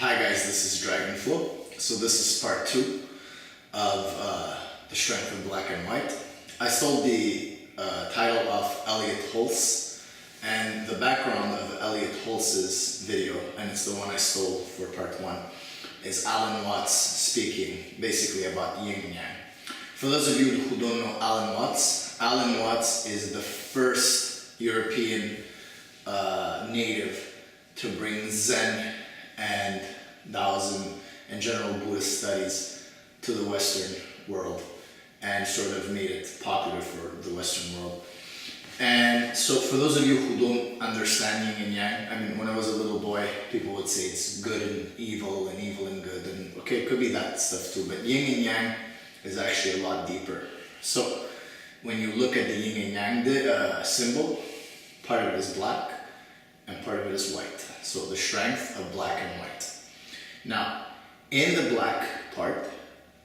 Hi guys, this is Strenghth. So this is part 2 of The Strength of Black and White. I stole the title of Elliot Hulse, and the background of Elliot Hulse's video, and it's the one I stole for part 1, is Alan Watts speaking basically about yin and yang. For those of you who don't know Alan Watts is the first European native to bring Zen and Taoism and general Buddhist studies to the Western world and sort of made it popular for the Western world. And so for those of you who don't understand yin and yang, I mean, when I was a little boy, people would say it's good and evil and good, and okay, it could be that stuff too, but yin and yang is actually a lot deeper. So when you look at the yin and yang symbol, part of it is black and part of it is white. So the strength of black and white. Now, in the black part,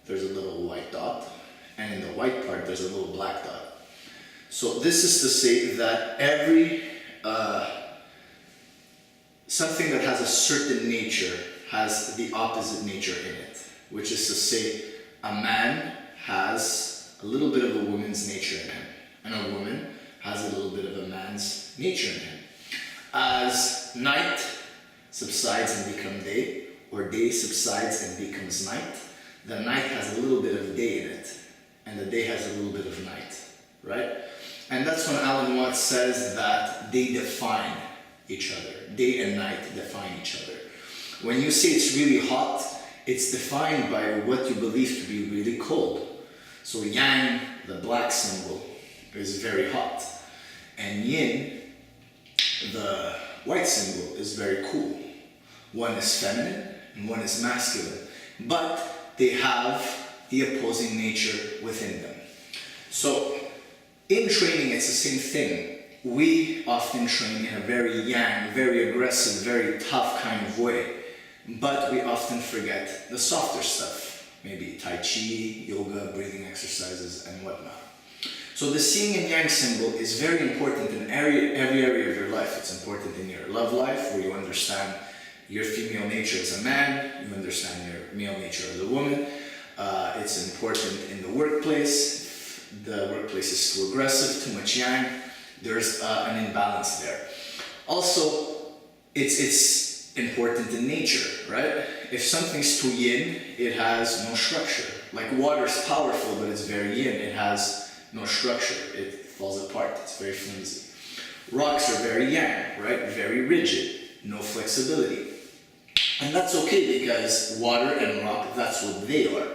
there's a little white dot, and in the white part, there's a little black dot. So this is to say that every something that has a certain nature has the opposite nature in it, which is to say a man has a little bit of a woman's nature in him, and a woman has a little bit of a man's nature in him. As night subsides and becomes day, or day subsides and becomes night, the night has a little bit of day in it, and the day has a little bit of night, right? And that's when Alan Watts says that they define each other. Day and night define each other. When you say it's really hot, it's defined by what you believe to be really cold. So yang, the black symbol, is very hot, and yin, the white symbol, is very cool. One is feminine and one is masculine, but they have the opposing nature within them. So in training, it's the same thing. We often train in a very yang, very aggressive, very tough kind of way, but we often forget the softer stuff, maybe Tai Chi, yoga, breathing exercises, and whatnot. So the yin and yang symbol is very important in every area of your life. It's important in your love life, where you understand your female nature as a man, you understand your male nature as a woman. It's important in the workplace. The workplace is too aggressive, too much yang. There's an imbalance there. Also, it's important in nature, right? If something's too yin, it has no structure. Like water is powerful, but it's very yin. It has no structure. It falls apart. It's very flimsy. Rocks are very yang, right? Very rigid. No flexibility. And that's okay, because water and rock, that's what they are.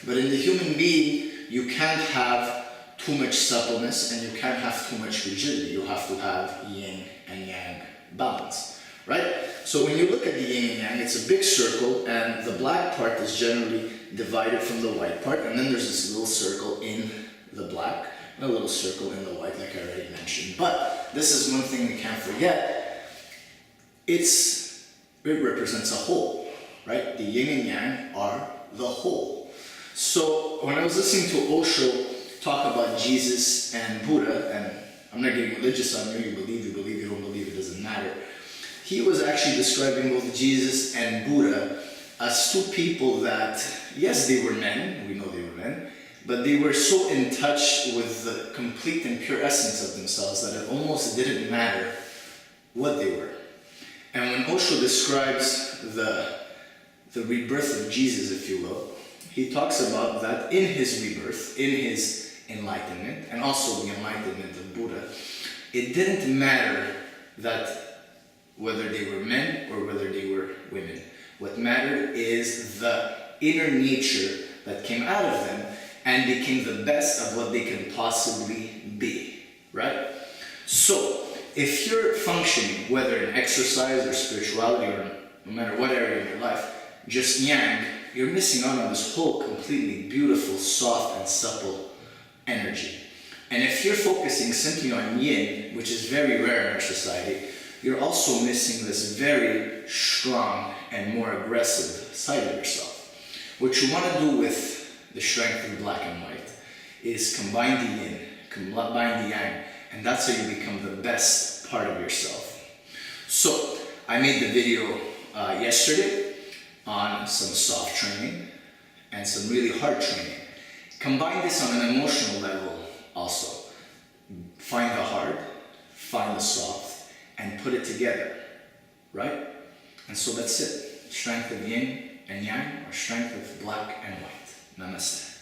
But in the human being, you can't have too much suppleness and you can't have too much rigidity. You have to have yin and yang balance, right? So when you look at the yin and yang, it's a big circle, and the black part is generally divided from the white part, and then there's this little circle in the black, and a little circle in the white, like I already mentioned. But this is one thing we can't forget. It represents a whole, right? The yin and yang are the whole. So when I was listening to Osho talk about Jesus and Buddha, and I'm not getting religious on you, you believe, you don't believe, it doesn't matter. He was actually describing both Jesus and Buddha as two people that, yes, they were men, we know they were men, but they were so in touch with the complete and pure essence of themselves that it almost didn't matter what they were. And when Osho describes the rebirth of Jesus, if you will, he talks about that in his rebirth, in his enlightenment, and also the enlightenment of Buddha, it didn't matter that whether they were men or whether they were women. What mattered is the inner nature that came out of them and became the best of what they can possibly be, right? So, if you're functioning, whether in exercise or spirituality or no matter what area in your life, just yang, you're missing out on this whole completely beautiful, soft and supple energy. And if you're focusing simply on yin, which is very rare in our society, you're also missing this very strong and more aggressive side of yourself. What you want to do with the strength of black and white is combine the yin, combine the yang, and that's how you become the best part of yourself. So I made the video yesterday, on some soft training and some really hard training. Combine this on an emotional level also. Find the hard, find the soft, and put it together, right? And so that's it. Strength of yin and yang, or strength of black and white. Namaste.